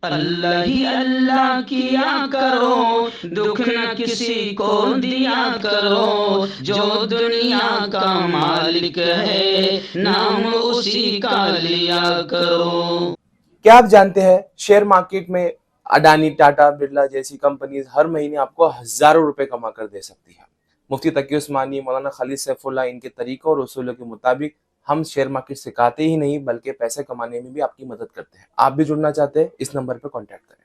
اللہ ہی اللہ کیا کرو، دکھ نہ کسی کو دیا کرو، جو دنیا کا مالک ہے نام اسی کا لیا کرو۔ کیا آپ جانتے ہیں شیئر مارکیٹ میں اڈانی، ٹاٹا، برلا جیسی کمپنیز ہر مہینے آپ کو ہزاروں روپے کما کر دے سکتی ہے۔ مفتی تقی عثمانی، مولانا خالد سیف اللہ، ان کے طریقوں اور اصولوں کے مطابق ہم شیئر مارکیٹ سکھاتے ہی نہیں بلکہ پیسے کمانے میں بھی آپ کی مدد کرتے ہیں۔ آپ بھی جڑنا چاہتے ہیں؟ اس نمبر پر کانٹیکٹ کریں۔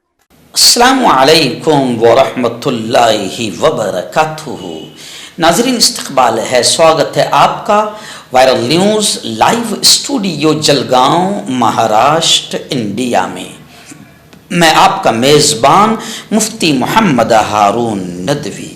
السلام علیکم ورحمۃ اللہ وبرکاتہ۔ ناظرین، استقبال ہے، سواگت ہے آپ کا viral news live studio Jalgaon, Maharashtra, India میں۔ میں آپ کا میزبان مفتی محمد ہارون ندوی۔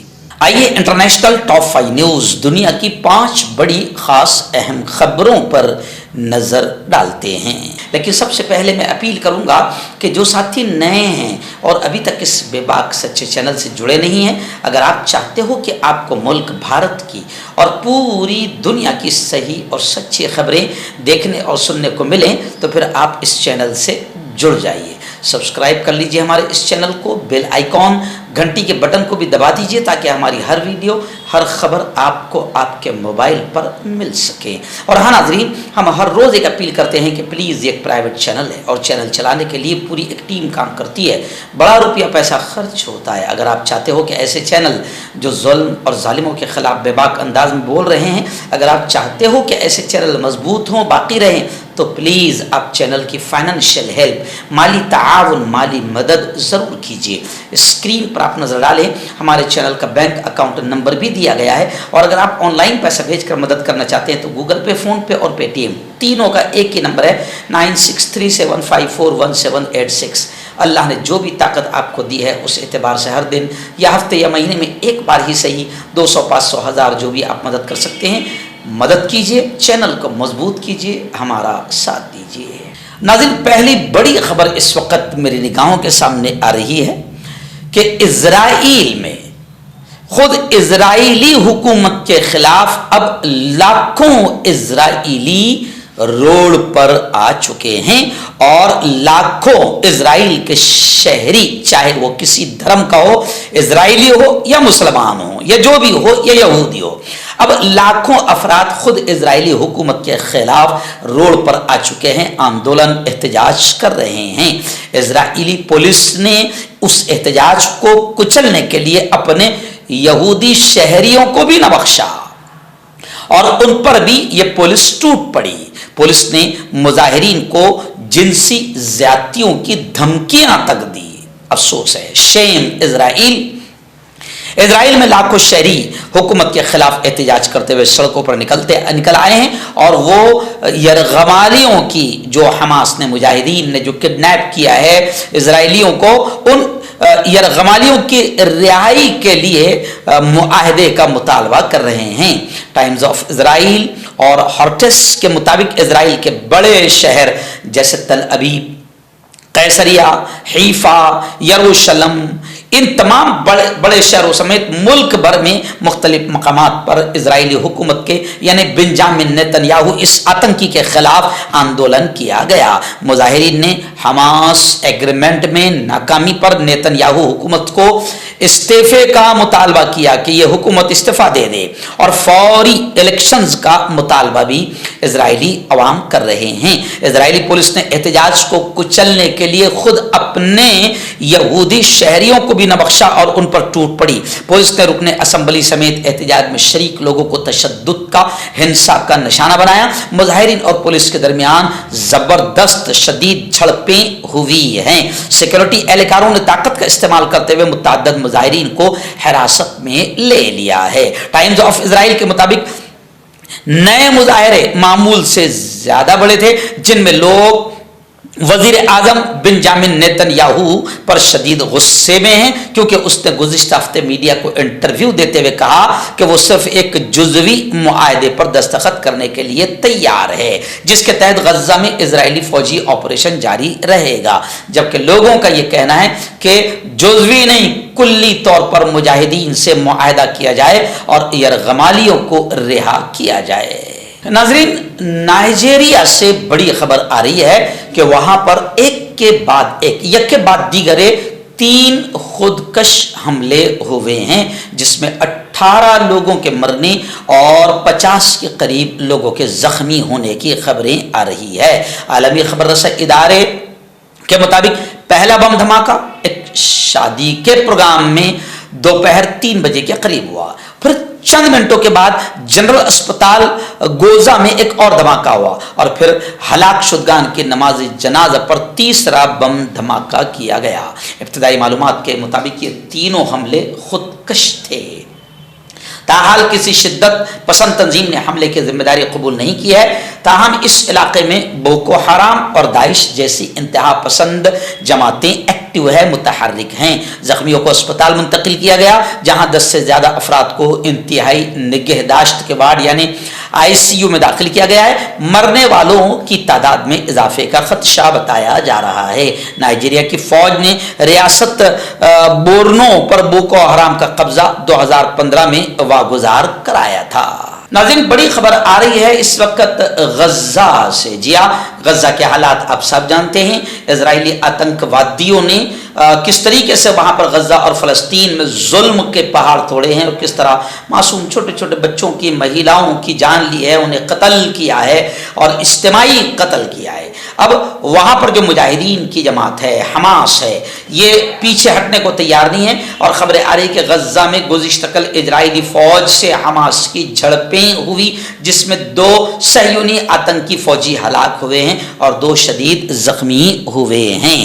آئیے انٹرنیشنل ٹاپ 5 نیوز، دنیا کی 5 بڑی خاص اہم خبروں پر نظر ڈالتے ہیں۔ لیکن سب سے پہلے میں اپیل کروں گا کہ جو ساتھی نئے ہیں اور ابھی تک اس بے باک سچے چینل سے جڑے نہیں ہیں، اگر آپ چاہتے ہو کہ آپ کو ملک بھارت کی اور پوری دنیا کی صحیح اور سچی خبریں دیکھنے اور سننے کو ملیں تو پھر آپ اس چینل سے جڑ جائیے۔ سبسکرائب کر لیجئے ہمارے اس چینل کو، بیل آئیکن گھنٹی کے بٹن کو بھی دبا دیجئے تاکہ ہماری ہر ویڈیو، ہر خبر آپ کو آپ کے موبائل پر مل سکے۔ اور ہاں ناظرین، ہم ہر روز ایک اپیل کرتے ہیں کہ پلیز یہ ایک پرائیویٹ چینل ہے اور چینل چلانے کے لیے پوری ایک ٹیم کام کرتی ہے، بڑا روپیہ پیسہ خرچ ہوتا ہے۔ اگر آپ چاہتے ہو کہ ایسے چینل جو ظلم اور ظالموں کے خلاف بے باک انداز میں بول رہے ہیں، اگر آپ چاہتے ہو کہ ایسے چینل مضبوط ہوں، باقی رہیں، تو پلیز آپ چینل کی فائنینشیل ہیلپ، مالی تعاون، مالی مدد ضرور کیجیے۔ اسکرین پر آپ نظر ڈالیں، ہمارے چینل کا بینک اکاؤنٹ نمبر بھی دیا گیا ہے، اور اگر آپ آن لائن پیسہ بھیج کر مدد کرنا چاہتے ہیں تو گوگل پے، فون پے اور پے ٹی ایم تینوں کا ایک ہی نمبر ہے، 9637541786۔ اللہ نے جو بھی طاقت آپ کو دی ہے اس اعتبار سے ہر دن یا ہفتے یا مہینے میں ایک بار ہی صحیح 200، 500، 1000 جو بھی آپ مدد کر سکتے ہیں مدد کیجیے، چینل کو مضبوط کیجیے، ہمارا ساتھ دیجیے۔ ناظرین، پہلی بڑی خبر اس وقت میری نگاہوں کے سامنے آ رہی ہے کہ اسرائیل میں خود اسرائیلی حکومت کے خلاف اب لاکھوں اسرائیلی روڈ پر آ چکے ہیں، اور لاکھوں اسرائیل کے شہری، چاہے وہ کسی دھرم کا ہو، اسرائیلی ہو یا مسلمان ہو یا جو بھی ہو یا یہودی ہو، اب لاکھوں افراد خود اسرائیلی حکومت کے خلاف روڈ پر آ چکے ہیں، آندولن، احتجاج کر رہے ہیں۔ اسرائیلی پولیس نے اس احتجاج کو کچلنے کے لیے اپنے یہودی شہریوں کو بھی نہ بخشا، اور ان پر بھی یہ پولیس ٹوٹ پڑی۔ پولیس نے مظاہرین کو جنسی زیادتیوں کی دھمکیاں تک دی۔ افسوس ہے، شیم اسرائیل۔ اسرائیل میں لاکھوں شہری حکومت کے خلاف احتجاج کرتے ہوئے سڑکوں پر نکل آئے ہیں، اور وہ یرغمالیوں کی، جو حماس نے، مجاہدین نے جو کڈنیپ کیا ہے اسرائیلیوں کو، ان یرغمالیوں کی رہائی کے لیے معاہدے کا مطالبہ کر رہے ہیں۔ ٹائمز آف اسرائیل اور ہارٹس کے مطابق اسرائیل کے بڑے شہر جیسے تل ابیب، قیصریہ، حیفا، یروشلم، ان تمام بڑے شہروں سمیت ملک بھر میں مختلف مقامات پر اسرائیلی حکومت کے یعنی بنجامن نیتن یاہو اس آتنکی کے خلاف آندولن کیا گیا۔ مظاہرین نے حماس ایگریمنٹ میں ناکامی پر نیتن یاہو حکومت کو استعفے کا مطالبہ کیا کہ یہ حکومت استعفیٰ دے دے، اور فوری الیکشنز کا مطالبہ بھی اسرائیلی عوام کر رہے ہیں۔ اسرائیلی پولیس نے احتجاج کو کچلنے کے لیے خود اپنے یہودی شہریوں کو بھی نہ بخشا اور ان پر ٹوٹ پڑی۔ پولیس نے رکن اسمبلی سمیت احتجاج میں شریک لوگوں کو تشدد کا، ہنسا کا نشانہ بنایا۔ مظاہرین اور پولیس کے درمیان زبردست شدید جھڑپیں ہوئی ہیں۔ سیکورٹی اہلکاروں نے طاقت کا استعمال کرتے ہوئے متعدد مظاہرین کو حراست میں لے لیا ہے۔ ٹائمز آف اسرائیل کے مطابق نئے مظاہرے معمول سے زیادہ بڑے تھے، جن میں لوگ وزیر اعظم بنجامن نیتن یاہو پر شدید غصے میں ہیں، کیونکہ اس نے گزشتہ ہفتے میڈیا کو انٹرویو دیتے ہوئے کہا کہ وہ صرف ایک جزوی معاہدے پر دستخط کرنے کے لیے تیار ہے، جس کے تحت غزہ میں اسرائیلی فوجی آپریشن جاری رہے گا، جبکہ لوگوں کا یہ کہنا ہے کہ جزوی نہیں، کلی طور پر مجاہدین سے معاہدہ کیا جائے اور یرغمالیوں کو رہا کیا جائے۔ नाजरीन, नाइजीरिया से बड़ी खबर आ रही है कि वहां पर एक के बाद दीगरे 3 खुदकश हमले हुए हैं, जिसमें 18 लोगों के मरने और 50 के करीब लोगों के जख्मी होने की खबरें आ रही है। आलमी खबर रसा इदारे के मुताबिक पहला बम धमाका एक शादी के प्रोग्राम में दोपहर 3 बजे के करीब हुआ। फिर चंद मिनटों के बाद जनरल अस्पताल गोजा में एक और धमाका हुआ और फिर हलाक शुदगान की नमाज जनाजा पर तीसरा बम धमाका किया गया। इब्तदाई मालूमात के मुताबिक ये तीनों हमले खुदकश थे। ताहाल किसी शिद्दत पसंद तंजीम ने हमले की जिम्मेदारी कबूल नहीं की है। ताहम इस इलाके में बोको हराम और दाइश जैसी इंतहा पसंद जमातें एक्टिव है, मुतहर्रिक हैं। जख्मियों को अस्पताल मुंतकिल किया गया, जहां 10 से ज्यादा अफराद को इंतहाई निगहदाश्त के वार्ड यानी ICU में दाखिल किया गया है। मरने वालों की तादाद में इजाफे का खदशा बताया जा रहा है। नाइजीरिया की फौज ने रियासत बोर्नो पर बोको हराम का कब्जा 2015 में वागुजार कराया था। नाज़रीन, बड़ी खबर आ रही है इस वक्त गज़ा से। जी हाँ, गज़ा के हालात आप सब जानते हैं। इजरायली आतंकवादियों ने किस तरीके से वहां पर गज़ा और फ़लस्तीन में जुल्म के पहाड़ तोड़े हैं और किस तरह मासूम छोटे छोटे बच्चों की, महिलाओं की जान ली है, उन्हें कत्ल किया है और इज्तिमाई कत्ल किया है। अब वहां पर जो मुजाहिदीन की जमात है, हमास है, ये पीछे हटने को तैयार नहीं है और खबरें आ रही कि गज़ा में गुज़िश्ता कल इजरायली फौज से हमास की झड़पें हुई, जिसमें 2 सहयूनी आतंकी फौजी हलाक हुए हैं और 2 शदीद जख्मी हुए हैं।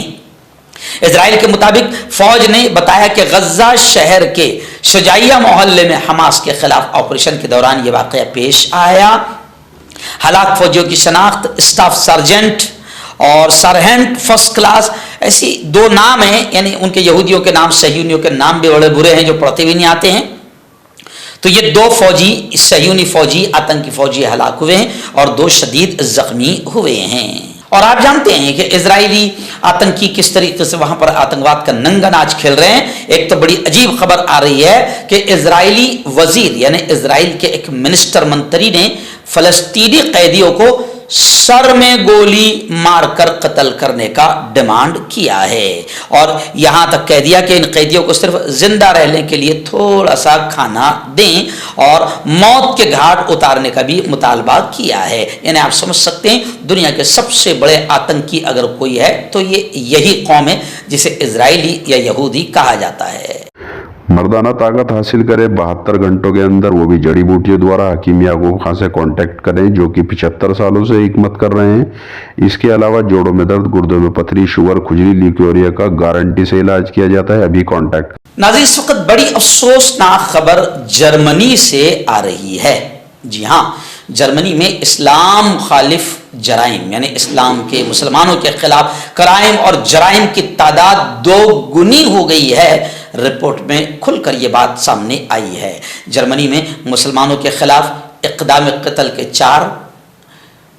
इजराइल के मुताबिक फौज ने बताया कि गज़ा शहर के शुजाइया मोहल्ले में हमास के खिलाफ ऑपरेशन के दौरान यह वाक़या पेश आया। हलाक फौजियों की शनाख्त स्टाफ सार्जेंट और सरहेंट फर्स्ट क्लास, ऐसी 2 नाम हैं, यानी उनके यहूदियों के नाम, सहयूनियों के नाम भी बड़े बुरे हैं जो पढ़ते भी नहीं आते हैं। तो ये 2 फौजी, सहयूनी फौजी, आतंकी फौजी हलाक हुए हैं और 2 शदीद जख्मी हुए हैं। और आप जानते हैं कि इजरायली आतंकी किस तरीके से वहां पर आतंकवाद का नंगा नाच खेल रहे हैं। एक तो बड़ी अजीब खबर आ रही है कि इजरायली वजीर यानी इजराइल के एक मिनिस्टर मंत्री ने फलस्तीनी कैदियों को सर में गोली मारकर कत्ल करने का डिमांड किया है और यहां तक कह दिया कि इन कैदियों को सिर्फ जिंदा रहने के लिए थोड़ा सा खाना दें और मौत के घाट उतारने का भी मुतालबा किया है। यानी आप समझ सकते हैं दुनिया के सबसे बड़े आतंकी अगर कोई है तो ये यही कौम है जिसे इजरायली या यहूदी कहा जाता है। मर्दाना ताकत हासिल करें 72 घंटों के अंदर, वो भी जड़ी बूटियों द्वारा। हकीम याकूब खान से कांटेक्ट करें जो कि 75 सालों से हिकमत कर रहे हैं। इसके अलावा जोड़ों में दर्द, गुर्दों में पथरी, शुगर, खुजली, ल्यूकेरिया का गारंटी से इलाज किया जाता है। अभी कांटेक्ट। नाज़रीन, इस वक्त बड़ी अफसोसनाक खबर जर्मनी से आ रही है। जी हाँ, जर्मनी में इस्लाम मुखालिफ जराइम यानी इस्लाम के, मुसलमानों के खिलाफ क्राइम और जराइम की तादाद 2 गुनी हो गई है। रिपोर्ट में खुलकर ये बात सामने आई है। जर्मनी में मुसलमानों के खिलाफ इक़दाम क़त्ल के 4,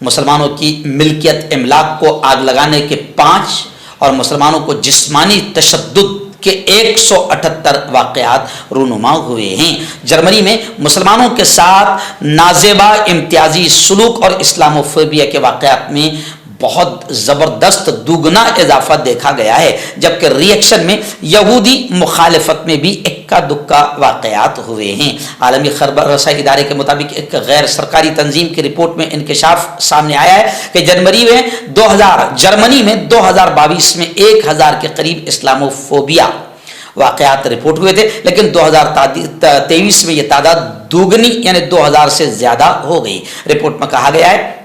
मुसलमानों की मिल्कियत इमलाक को आग लगाने के 5 और मुसलमानों को जिस्मानी तशद्दुद के 178 वाक़यात रूनुमा हुए हैं। जर्मनी में मुसलमानों के साथ नाजेबा इम्तियाजी सलूक और इस्लामोफोबिया के वाक़यात में बहुत ज़बरदस्त दुगना इजाफा देखा गया है, जबकि रिएक्शन में यहूदी मुखालिफत में भी इक्का दुक्का वाक़यात हुए हैं। आलमी खबर रसाई इदारे के मुताबिक एक गैर सरकारी तंजीम की रिपोर्ट में इंकशाफ सामने आया है कि जर्मनी में 2022 में 1000 के करीब इस्लामोफोबिया वाक़यात रिपोर्ट हुए थे, लेकिन 2023 में ये तादाद दुगनी यानी 2000 से ज़्यादा हो गई। रिपोर्ट में कहा गया है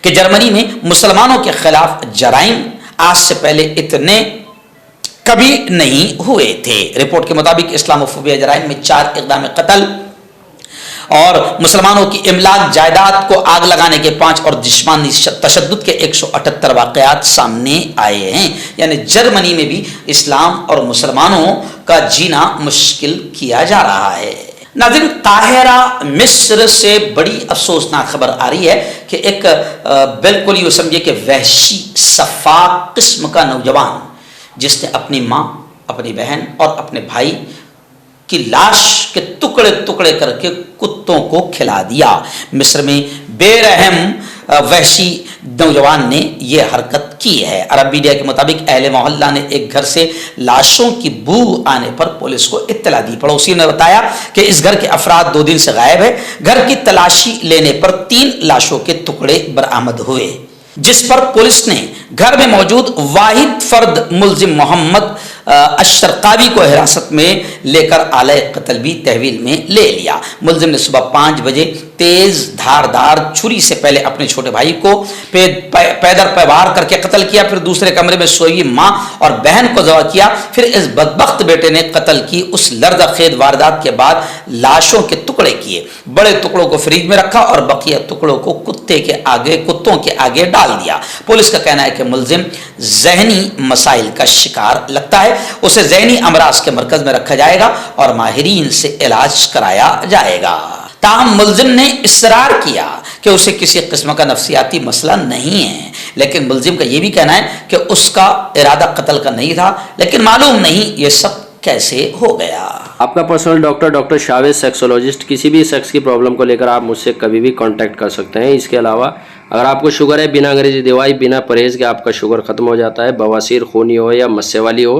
कि जर्मनी में मुसलमानों के खिलाफ जराइम आज से पहले इतने कभी नहीं हुए थे। रिपोर्ट के मुताबिक इस्लामोफोबिया जराइम में 4 इक़दाम क़त्ल और मुसलमानों की इमलाक, जायदाद को आग लगाने के 5 और जिस्मानी तशद्दुद के 178 वाक़यात सामने आए हैं। यानी जर्मनी में भी इस्लाम और मुसलमानों का जीना मुश्किल किया जा रहा है। नाज़रीन, काहिरा मिस्र से बड़ी अफसोसनाक खबर आ रही है कि एक बिल्कुल यूँ समझिए कि वहशी सफाक किस्म का नौजवान जिसने अपनी माँ, अपनी बहन और अपने भाई की लाश के टुकड़े टुकड़े करके कुत्तों को खिला दिया। मिस्र में बेरहम वहशी नौजवान ने यह हरकत की है। अरब मीडिया के मुताबिक अहले मोहल्ला ने एक घर से लाशों की बू आने पर पुलिस को इत्तला दी। पड़ोसी ने बताया कि इस घर के अफराद 2 दिन से गायब है। घर की तलाशी लेने पर 3 लाशों के टुकड़े बरामद हुए, जिस पर पुलिस ने घर में मौजूद वाहिद फर्द मुलजिम मोहम्मद अशरकावी को हिरासत में लेकर आले कत्ल भी तहवील में ले लिया। मुलजिम ने सुबह 5 बजे तेज धारदार छुरी से पहले अपने छोटे भाई को पैदर पे वार करके कत्ल किया, फिर दूसरे कमरे में सोई मां और बहन को ज़बह किया। फिर इस बदबख्त बेटे ने कत्ल की उस लर्ज़खेज़ वारदात के बाद लाशों के टुकड़े किए, बड़े टुकड़ों को फ्रिज में रखा और बकिया टुकड़ों को कुत्तों के आगे डाल दिया। पुलिस का कहना है कि मुलजिम ज़हनी मसाइल का शिकार लगता है, उसे ज़हनी अमराज के मरकज में रखा जाएगा और माहिरीन से इलाज कराया जाएगा। ताहम मुलजिम ने इसरार किया कि उसे किसी किस्म का नफ्सियाती मसला नहीं है, लेकिन मुलजिम का यह भी कहना है कि उसका इरादा कत्ल का नहीं था, लेकिन मालूम नहीं ये सब कैसे हो गया। आपका पर्सनल डॉक्टर शावेज सेक्सोलॉजिस्ट। किसी भी सेक्स की प्रॉब्लम को लेकर आप मुझसे कभी भी कांटेक्ट कर सकते हैं। इसके अलावा अगर आपको शुगर है, बिना अंग्रेजी दवाई बिना परहेज के आपका शुगर खत्म हो जाता है, बवासीर, खूनी हो या मस्से वाली हो,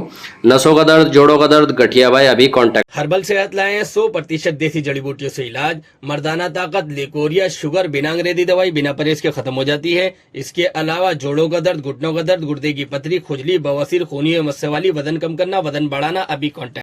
नसों का दर्द, जोड़ों का दर्द, गठिया भाई, अभी कांटेक्ट। हर्बल सेहत लाए हैं 100% देसी जड़ी बूटियों से इलाज। मर्दाना ताकत, लिकोरिया, शुगर बिना अंग्रेजी दवाई बिना परहेज के खत्म हो जाती है। इसके अलावा जोड़ों का दर्द, घुटनों का दर्द, गुर्दे की पथरी, खुजली, बवासीर, खूनी, मस्से वाली, वजन कम करना, वजन बढ़ाना, अभी कांटेक्ट।